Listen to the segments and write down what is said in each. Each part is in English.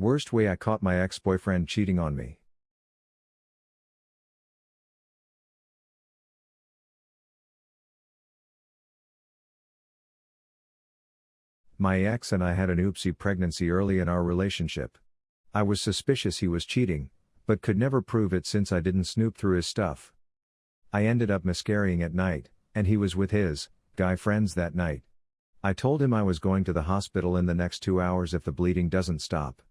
Worst way I caught my ex-boyfriend cheating on me. My ex and I had an oopsie pregnancy early in our relationship. I was suspicious he was cheating, but could never prove it since I didn't snoop through his stuff. I ended up miscarrying at night, and he was with his guy friends that night. I told him I was going to the hospital in the next 2 hours if the bleeding doesn't stop.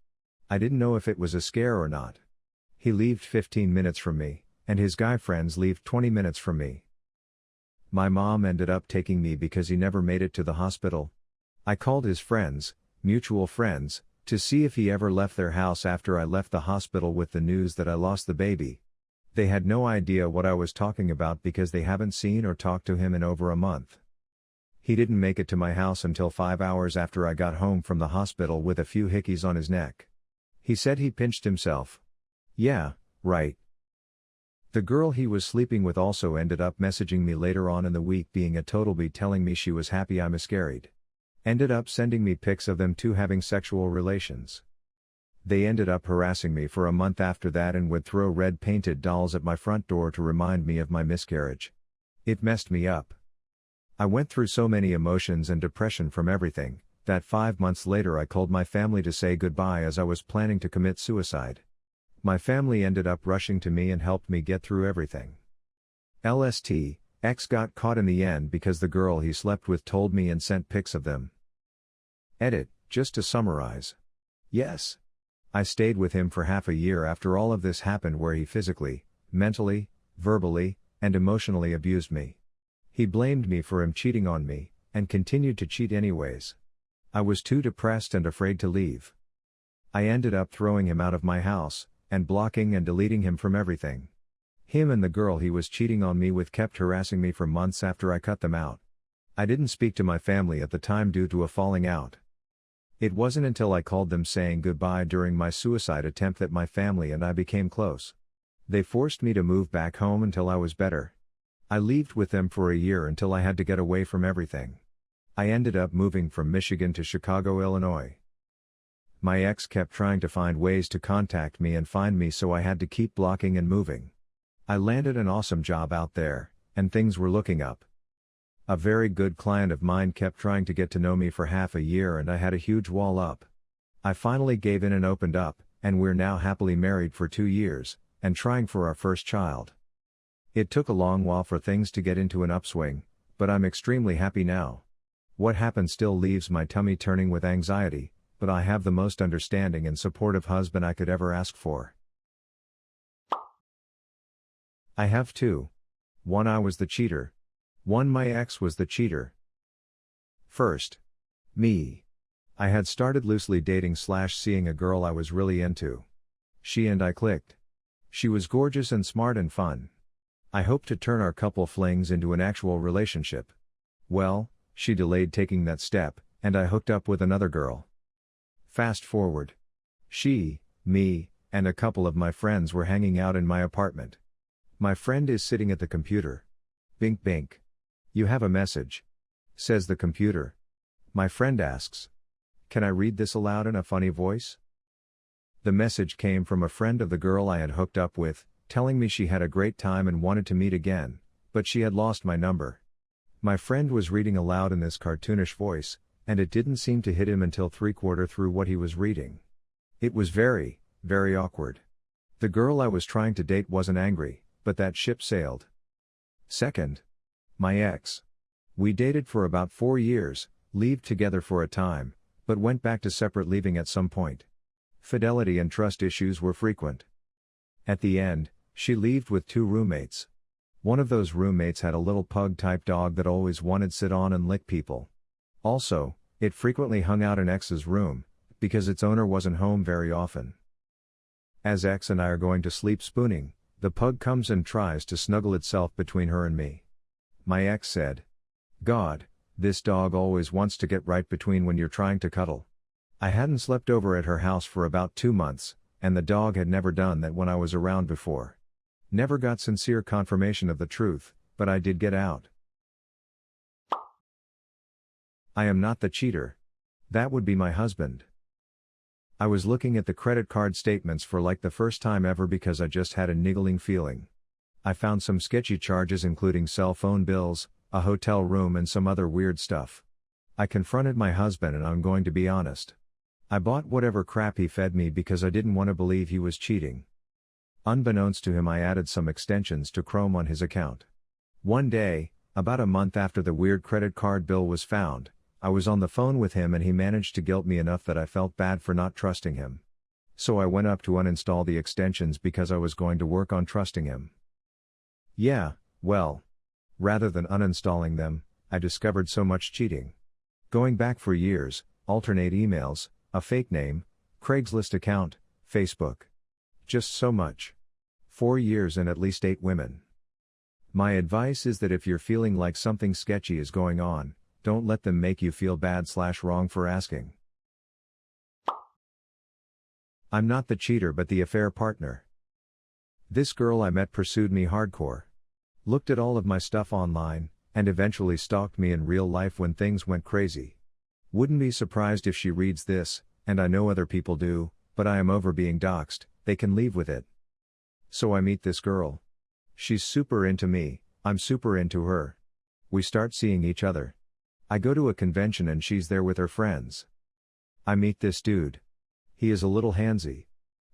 I didn't know if it was a scare or not. He lived 15 minutes from me, and his guy friends lived 20 minutes from me. My mom ended up taking me because he never made it to the hospital. I called his friends, mutual friends, to see if he ever left their house after I left the hospital with the news that I lost the baby. They had no idea what I was talking about because they haven't seen or talked to him in over a month. He didn't make it to my house until 5 hours after I got home from the hospital with a few hickeys on his neck. He said he pinched himself. Yeah, right. The girl he was sleeping with also ended up messaging me later on in the week being a total B, telling me she was happy I miscarried. Ended up sending me pics of them two having sexual relations. They ended up harassing me for a month after that and would throw red painted dolls at my front door to remind me of my miscarriage. It messed me up. I went through so many emotions and depression from everything, that 5 months later I called my family to say goodbye as I was planning to commit suicide. My family ended up rushing to me and helped me get through everything. LST, ex got caught in the end because the girl he slept with told me and sent pics of them. Edit, just to summarize. Yes. I stayed with him for half a year after all of this happened, where he physically, mentally, verbally, and emotionally abused me. He blamed me for him cheating on me, and continued to cheat anyways. I was too depressed and afraid to leave. I ended up throwing him out of my house, and blocking and deleting him from everything. Him and the girl he was cheating on me with kept harassing me for months after I cut them out. I didn't speak to my family at the time due to a falling out. It wasn't until I called them saying goodbye during my suicide attempt that my family and I became close. They forced me to move back home until I was better. I lived with them for a year until I had to get away from everything. I ended up moving from Michigan to Chicago, Illinois. My ex kept trying to find ways to contact me and find me, so I had to keep blocking and moving. I landed an awesome job out there, and things were looking up. A very good client of mine kept trying to get to know me for half a year and I had a huge wall up. I finally gave in and opened up, and we're now happily married for 2 years, and trying for our first child. It took a long while for things to get into an upswing, but I'm extremely happy now. What happened still leaves my tummy turning with anxiety, but I have the most understanding and supportive husband I could ever ask for. I have two. One, I was the cheater. One, my ex was the cheater. First. Me. I had started loosely dating / seeing a girl I was really into. She and I clicked. She was gorgeous and smart and fun. I hoped to turn our couple flings into an actual relationship. Well, she delayed taking that step, and I hooked up with another girl. Fast forward. She, me, and a couple of my friends were hanging out in my apartment. My friend is sitting at the computer. Bink bink. You have a message, says the computer. My friend asks, can I read this aloud in a funny voice? The message came from a friend of the girl I had hooked up with, telling me she had a great time and wanted to meet again, but she had lost my number. My friend was reading aloud in this cartoonish voice, and it didn't seem to hit him until 3/4 through what he was reading. It was very, very awkward. The girl I was trying to date wasn't angry, but that ship sailed. Second. My ex. We dated for about 4 years, lived together for a time, but went back to separate living at some point. Fidelity and trust issues were frequent. At the end, she lived with 2 roommates. One of those roommates had a little pug-type dog that always wanted to sit on and lick people. Also, it frequently hung out in ex's room, because its owner wasn't home very often. As ex and I are going to sleep spooning, the pug comes and tries to snuggle itself between her and me. My ex said, God, this dog always wants to get right between when you're trying to cuddle. I hadn't slept over at her house for about 2 months, and the dog had never done that when I was around before. Never got sincere confirmation of the truth, but I did get out. I am not the cheater. That would be my husband. I was looking at the credit card statements for like the first time ever because I just had a niggling feeling. I found some sketchy charges including cell phone bills, a hotel room and some other weird stuff. I confronted my husband and I'm going to be honest. I bought whatever crap he fed me because I didn't want to believe he was cheating. Unbeknownst to him, I added some extensions to Chrome on his account. One day, about a month after the weird credit card bill was found, I was on the phone with him and he managed to guilt me enough that I felt bad for not trusting him. So I went up to uninstall the extensions because I was going to work on trusting him. Yeah, well. Rather than uninstalling them, I discovered so much cheating. Going back for years, alternate emails, a fake name, Craigslist account, Facebook. Just so much. 4 years and at least 8 women. My advice is that if you're feeling like something sketchy is going on, don't let them make you feel bad/wrong for asking. I'm not the cheater but the affair partner. This girl I met pursued me hardcore. Looked at all of my stuff online, and eventually stalked me in real life when things went crazy. Wouldn't be surprised if she reads this, and I know other people do, but I am over being doxxed, they can leave with it. So I meet this girl. She's super into me, I'm super into her. We start seeing each other. I go to a convention and she's there with her friends. I meet this dude. He is a little handsy.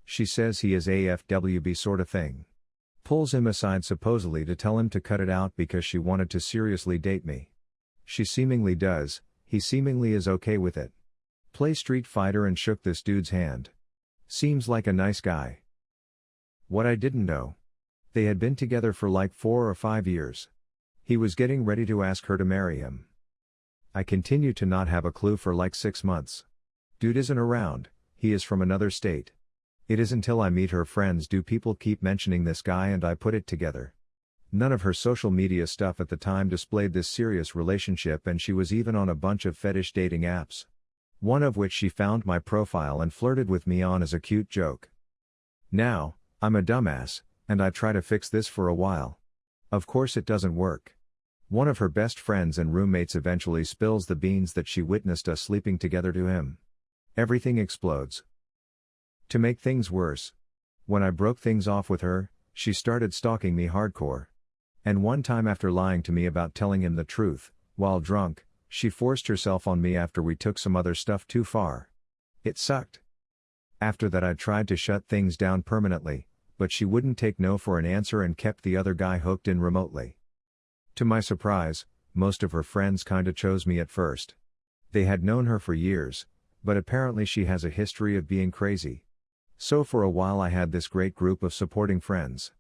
She says he is AFWB sort of thing. Pulls him aside supposedly to tell him to cut it out because she wanted to seriously date me. She seemingly does, he seemingly is okay with it. Play Street Fighter and shook this dude's hand. Seems like a nice guy. What I didn't know. They had been together for like 4 or 5 years. He was getting ready to ask her to marry him. I continued to not have a clue for like 6 months. Dude isn't around, he is from another state. It is until I meet her friends do people keep mentioning this guy and I put it together. None of her social media stuff at the time displayed this serious relationship and she was even on a bunch of fetish dating apps. One of which she found my profile and flirted with me on as a cute joke. Now, I'm a dumbass, and I try to fix this for a while. Of course it doesn't work. One of her best friends and roommates eventually spills the beans that she witnessed us sleeping together to him. Everything explodes. To make things worse, when I broke things off with her, she started stalking me hardcore. And one time after lying to me about telling him the truth, while drunk, she forced herself on me after we took some other stuff too far. It sucked. After that I tried to shut things down permanently, but she wouldn't take no for an answer and kept the other guy hooked in remotely. To my surprise, most of her friends kinda chose me at first. They had known her for years, but apparently she has a history of being crazy. So for a while I had this great group of supporting friends.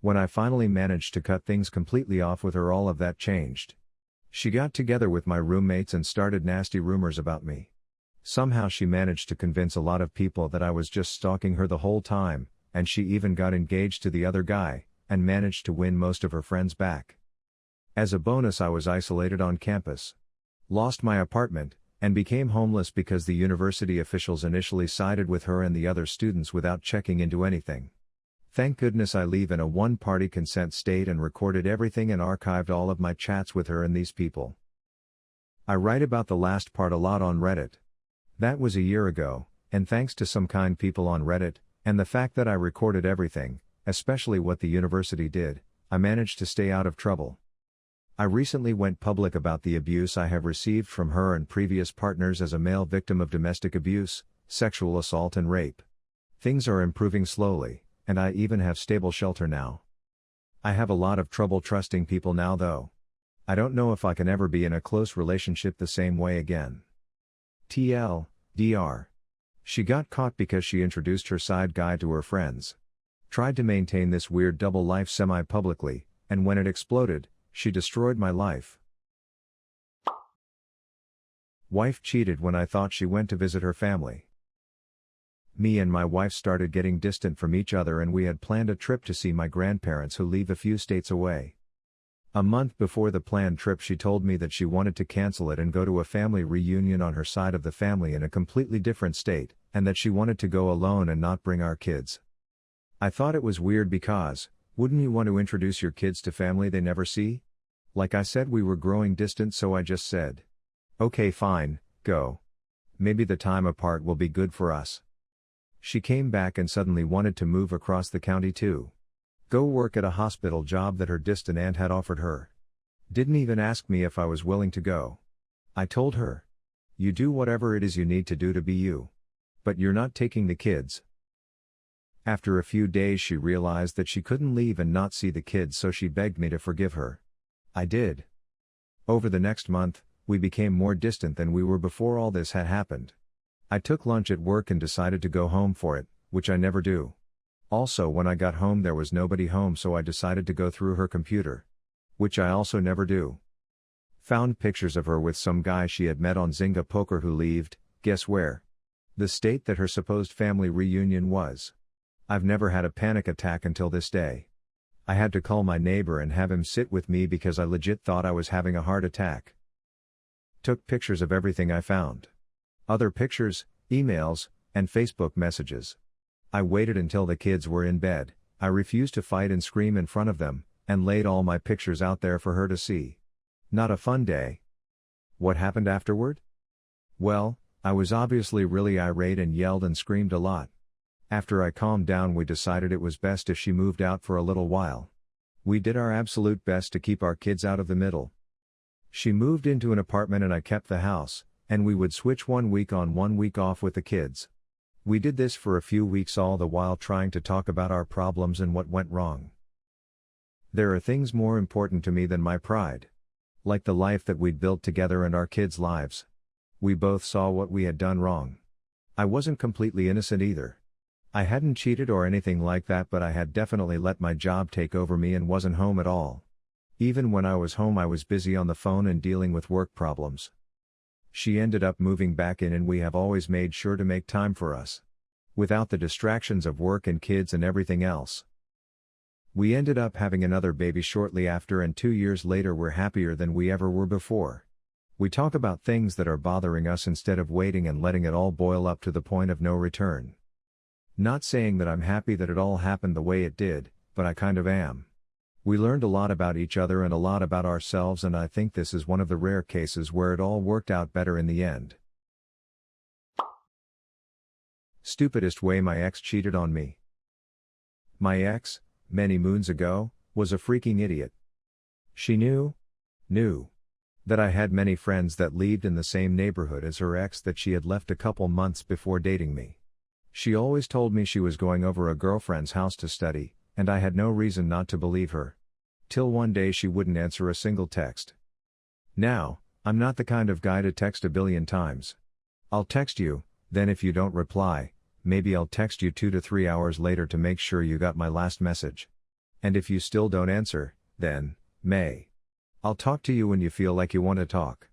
When I finally managed to cut things completely off with her, all of that changed. She got together with my roommates and started nasty rumors about me. Somehow she managed to convince a lot of people that I was just stalking her the whole time, and she even got engaged to the other guy, and managed to win most of her friends back. As a bonus I was isolated on campus. Lost my apartment, and became homeless because the university officials initially sided with her and the other students without checking into anything. Thank goodness I live in a one-party consent state and recorded everything and archived all of my chats with her and these people. I write about the last part a lot on Reddit. That was a year ago, and thanks to some kind people on Reddit, and the fact that I recorded everything, especially what the university did, I managed to stay out of trouble. I recently went public about the abuse I have received from her and previous partners as a male victim of domestic abuse, sexual assault and rape. Things are improving slowly, and I even have stable shelter now. I have a lot of trouble trusting people now though. I don't know if I can ever be in a close relationship the same way again. TLDR. She got caught because she introduced her side guy to her friends. Tried to maintain this weird double life semi-publicly, and when it exploded, she destroyed my life. Wife cheated when I thought she went to visit her family. Me and my wife started getting distant from each other and we had planned a trip to see my grandparents who live a few states away. A month before the planned trip she told me that she wanted to cancel it and go to a family reunion on her side of the family in a completely different state, and that she wanted to go alone and not bring our kids. I thought it was weird because, wouldn't you want to introduce your kids to family they never see? Like I said, we were growing distant, so I just said, okay fine, go. Maybe the time apart will be good for us. She came back and suddenly wanted to move across the county too. Go work at a hospital job that her distant aunt had offered her. Didn't even ask me if I was willing to go. I told her. You do whatever it is you need to do to be you. But you're not taking the kids. After a few days she realized that she couldn't leave and not see the kids, so she begged me to forgive her. I did. Over the next month, we became more distant than we were before all this had happened. I took lunch at work and decided to go home for it, which I never do. Also, when I got home there was nobody home, so I decided to go through her computer. Which I also never do. Found pictures of her with some guy she had met on Zynga Poker who lived, guess where? The state that her supposed family reunion was. I've never had a panic attack until this day. I had to call my neighbor and have him sit with me because I legit thought I was having a heart attack. Took pictures of everything I found. Other pictures, emails, and Facebook messages. I waited until the kids were in bed. I refused to fight and scream in front of them, and laid all my pictures out there for her to see. Not a fun day. What happened afterward? Well, I was obviously really irate and yelled and screamed a lot. After I calmed down we decided it was best if she moved out for a little while. We did our absolute best to keep our kids out of the middle. She moved into an apartment and I kept the house, and we would switch 1 week on 1 week off with the kids. We did this for a few weeks, all the while trying to talk about our problems and what went wrong. There are things more important to me than my pride. Like the life that we'd built together and our kids' lives. We both saw what we had done wrong. I wasn't completely innocent either. I hadn't cheated or anything like that, but I had definitely let my job take over me and wasn't home at all. Even when I was home I was busy on the phone and dealing with work problems. She ended up moving back in and we have always made sure to make time for us. Without the distractions of work and kids and everything else. We ended up having another baby shortly after, and 2 years later we're happier than we ever were before. We talk about things that are bothering us instead of waiting and letting it all boil up to the point of no return. Not saying that I'm happy that it all happened the way it did, but I kind of am. We learned a lot about each other and a lot about ourselves, and I think this is one of the rare cases where it all worked out better in the end. Stupidest way my ex cheated on me. My ex, many moons ago, was a freaking idiot. She knew that I had many friends that lived in the same neighborhood as her ex that she had left a couple months before dating me. She always told me she was going over a girlfriend's house to study, and I had no reason not to believe her. Till one day she wouldn't answer a single text. Now, I'm not the kind of guy to text a billion times. I'll text you, then if you don't reply, maybe I'll text you 2 to 3 hours later to make sure you got my last message. And if you still don't answer, then, I'll talk to you when you feel like you want to talk.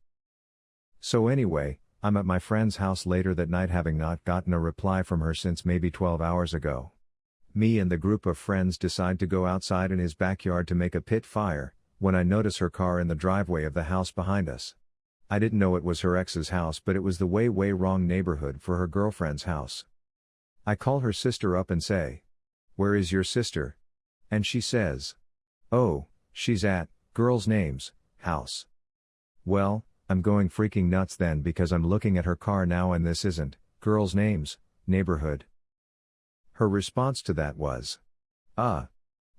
So anyway, I'm at my friend's house later that night, having not gotten a reply from her since maybe 12 hours ago. Me and the group of friends decide to go outside in his backyard to make a pit fire, when I notice her car in the driveway of the house behind us. I didn't know it was her ex's house, but it was the way wrong neighborhood for her girlfriend's house. I call her sister up and say, "Where is your sister?" And she says, "Oh, she's at, girls' names, house." Well, I'm going freaking nuts then because I'm looking at her car now and this isn't, girls' names, neighborhood. Her response to that was,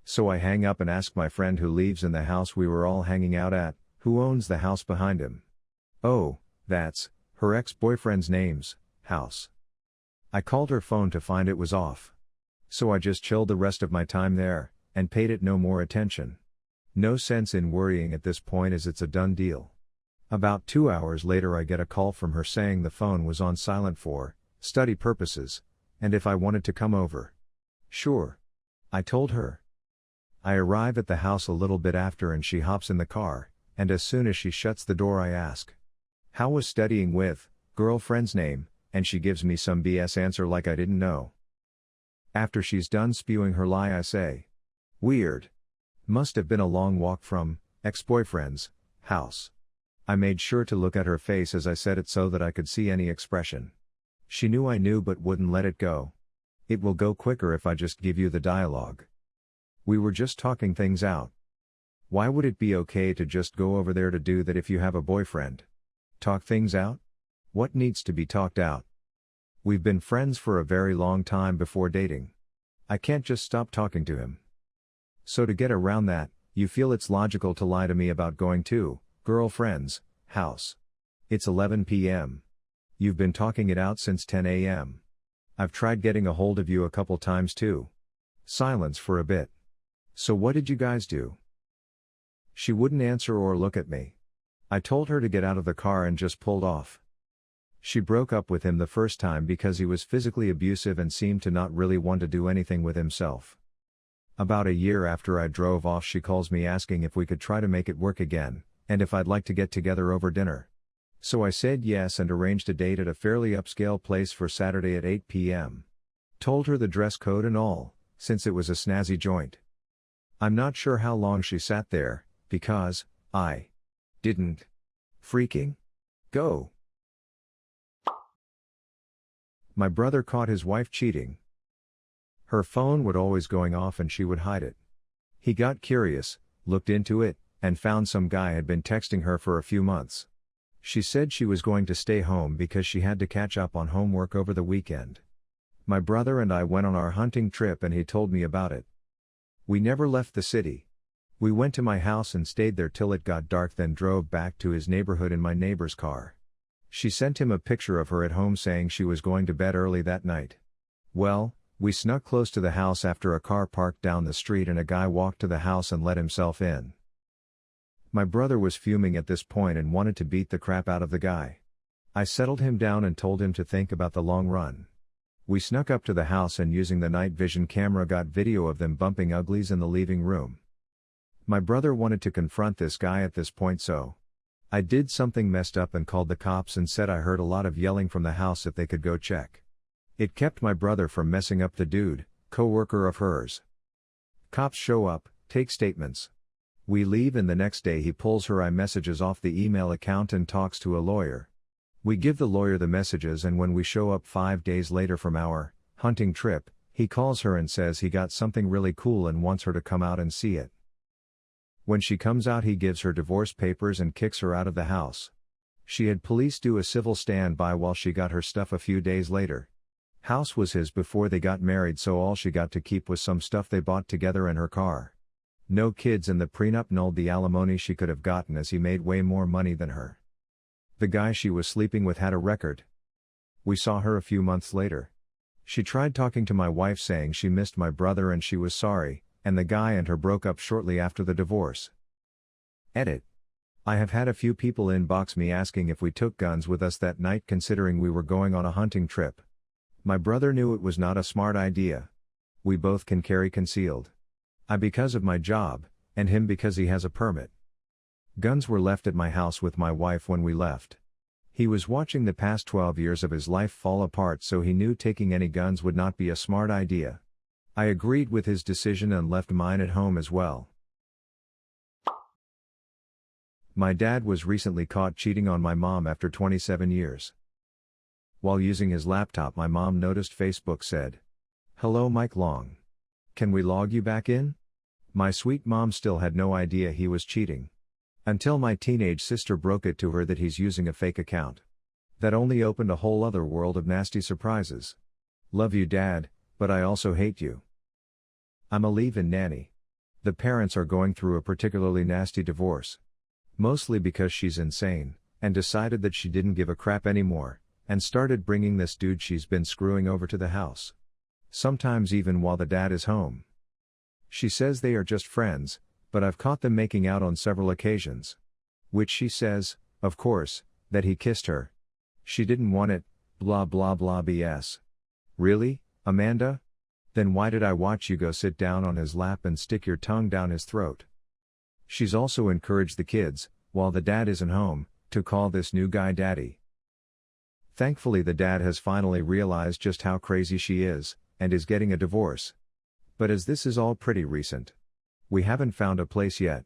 So I hang up and ask my friend who lives in the house we were all hanging out at, who owns the house behind him. Oh, that's, her ex-boyfriend's name's, house. I called her phone to find it was off. So I just chilled the rest of my time there, and paid it no more attention. No sense in worrying at this point as it's a done deal. About 2 hours later I get a call from her saying the phone was on silent for study purposes, and if I wanted to come over. Sure. I told her. I arrive at the house a little bit after and she hops in the car, and as soon as she shuts the door I ask, "How was studying with, girlfriend's name?" and she gives me some BS answer like I didn't know. After she's done spewing her lie I say, "Weird. Must have been a long walk from, ex-boyfriend's, house." I made sure to look at her face as I said it so that I could see any expression. She knew I knew but wouldn't let it go. It will go quicker if I just give you the dialogue. We were just talking things out. Why would it be okay to just go over there to do that if you have a boyfriend? Talk things out? What needs to be talked out? We've been friends for a very long time before dating. I can't just stop talking to him. So to get around that, you feel it's logical to lie to me about going to girlfriend's house. It's 11 p.m. You've been talking it out since 10 a.m. I've tried getting a hold of you a couple times too. Silence for a bit. So what did you guys do? She wouldn't answer or look at me. I told her to get out of the car and just pulled off. She broke up with him the first time because he was physically abusive and seemed to not really want to do anything with himself. About a year after I drove off, she calls me asking if we could try to make it work again, and if I'd like to get together over dinner. So I said yes and arranged a date at a fairly upscale place for Saturday at 8 p.m. Told her the dress code and all, since it was a snazzy joint. I'm not sure how long she sat there, because I didn't freaking go. My brother caught his wife cheating. Her phone would always going off and she would hide it. He got curious, looked into it, and found some guy had been texting her for a few months. She said she was going to stay home because she had to catch up on homework over the weekend. My brother and I went on our hunting trip and he told me about it. We never left the city. We went to my house and stayed there till it got dark, then drove back to his neighborhood in my neighbor's car. She sent him a picture of her at home saying she was going to bed early that night. Well, we snuck close to the house after a car parked down the street and a guy walked to the house and let himself in. My brother was fuming at this point and wanted to beat the crap out of the guy. I settled him down and told him to think about the long run. We snuck up to the house and using the night vision camera got video of them bumping uglies in the living room. My brother wanted to confront this guy at this point, so I did something messed up and called the cops and said I heard a lot of yelling from the house if they could go check. It kept my brother from messing up the dude, co-worker of hers. Cops show up, take statements. We leave and the next day he pulls her iMessages off the email account and talks to a lawyer. We give the lawyer the messages and when we show up 5 days later from our hunting trip, he calls her and says he got something really cool and wants her to come out and see it. When she comes out he gives her divorce papers and kicks her out of the house. She had police do a civil standby while she got her stuff a few days later. House was his before they got married, so all she got to keep was some stuff they bought together in her car. No kids and the prenup nulled the alimony she could have gotten as he made way more money than her. The guy she was sleeping with had a record. We saw her a few months later. She tried talking to my wife saying she missed my brother and she was sorry, and the guy and her broke up shortly after the divorce. Edit. I have had a few people inbox me asking if we took guns with us that night considering we were going on a hunting trip. My brother knew it was not a smart idea. We both can carry concealed. I because of my job, and him because he has a permit. Guns were left at my house with my wife when we left. He was watching the past 12 years of his life fall apart, so he knew taking any guns would not be a smart idea. I agreed with his decision and left mine at home as well. My dad was recently caught cheating on my mom after 27 years. While using his laptop, my mom noticed Facebook said, "Hello Mike Long. Can we log you back in?" My sweet mom still had no idea he was cheating. Until my teenage sister broke it to her that he's using a fake account. That only opened a whole other world of nasty surprises. Love you Dad, but I also hate you. I'm a leave-in nanny. The parents are going through a particularly nasty divorce. Mostly because she's insane, and decided that she didn't give a crap anymore, and started bringing this dude she's been screwing over to the house. Sometimes even while the dad is home. She says they are just friends, but I've caught them making out on several occasions. Which she says, of course, that he kissed her. She didn't want it, blah blah blah BS. Really, Amanda? Then why did I watch you go sit down on his lap and stick your tongue down his throat? She's also encouraged the kids, while the dad isn't home, to call this new guy daddy. Thankfully the dad has finally realized just how crazy she is, and is getting a divorce. But as this is all pretty recent, we haven't found a place yet.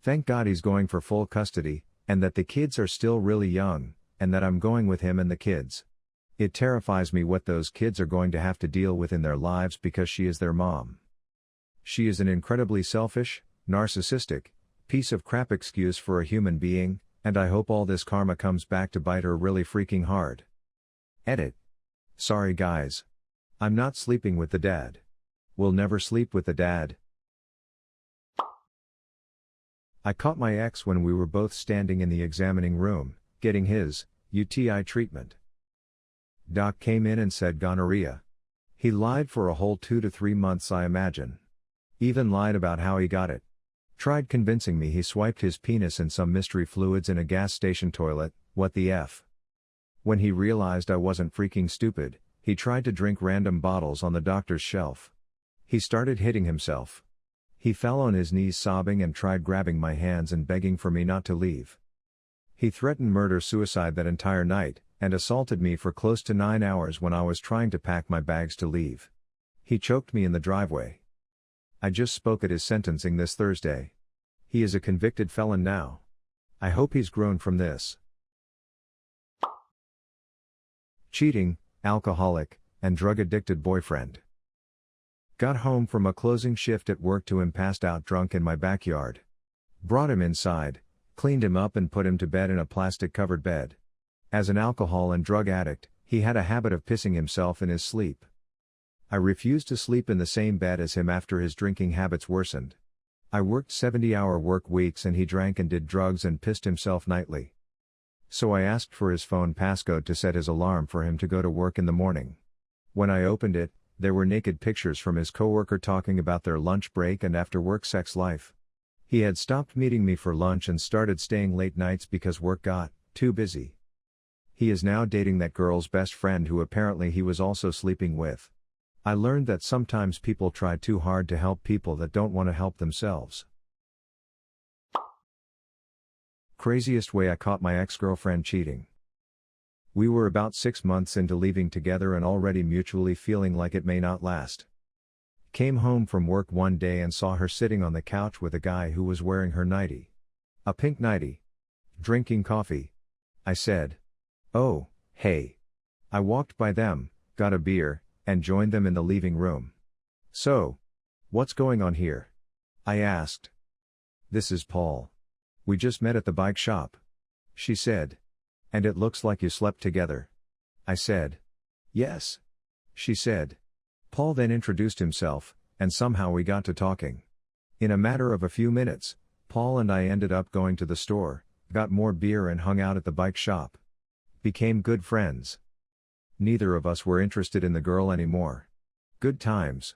Thank God he's going for full custody, and that the kids are still really young, and that I'm going with him and the kids. It terrifies me what those kids are going to have to deal with in their lives because she is their mom. She is an incredibly selfish, narcissistic, piece of crap excuse for a human being, And I hope all this karma comes back to bite her really freaking hard. Edit. Sorry guys. I'm not sleeping with the dad. Will never sleep with the dad. I caught my ex when we were both standing in the examining room, getting his UTI treatment. Doc came in and said gonorrhea. He lied for a whole 2 to 3 months, I imagine. Even lied about how he got it. Tried convincing me he swiped his penis in some mystery fluids in a gas station toilet, what the F. When he realized I wasn't freaking stupid, he tried to drink random bottles on the doctor's shelf. He started hitting himself. He fell on his knees sobbing and tried grabbing my hands and begging for me not to leave. He threatened murder-suicide that entire night, and assaulted me for close to 9 hours when I was trying to pack my bags to leave. He choked me in the driveway. I just spoke at his sentencing this Thursday. He is a convicted felon now. I hope he's grown from this. Cheating, alcoholic, and drug-addicted boyfriend. Got home from a closing shift at work to him passed out drunk in my backyard. Brought him inside, cleaned him up and put him to bed in a plastic-covered bed. As an alcohol and drug addict, he had a habit of pissing himself in his sleep. I refused to sleep in the same bed as him after his drinking habits worsened. I worked 70-hour work weeks and he drank and did drugs and pissed himself nightly. So I asked for his phone passcode to set his alarm for him to go to work in the morning. When I opened it, there were naked pictures from his coworker talking about their lunch break and after-work sex life. He had stopped meeting me for lunch and started staying late nights because work got too busy. He is now dating that girl's best friend who apparently he was also sleeping with. I learned that sometimes people try too hard to help people that don't want to help themselves. Craziest way I caught my ex-girlfriend cheating. We were about 6 months into leaving together and already mutually feeling like it may not last. Came home from work one day and saw her sitting on the couch with a guy who was wearing her nightie. A pink nightie. Drinking coffee. I said, "Oh, hey." I walked by them, got a beer, and joined them in the leaving room. "So, what's going on here?" I asked. "This is Paul. We just met at the bike shop," she said. "And it looks like you slept together." I said. "Yes." She said. Paul then introduced himself, and somehow we got to talking. In a matter of a few minutes, Paul and I ended up going to the store, got more beer and hung out at the bike shop. Became good friends. Neither of us were interested in the girl anymore. Good times.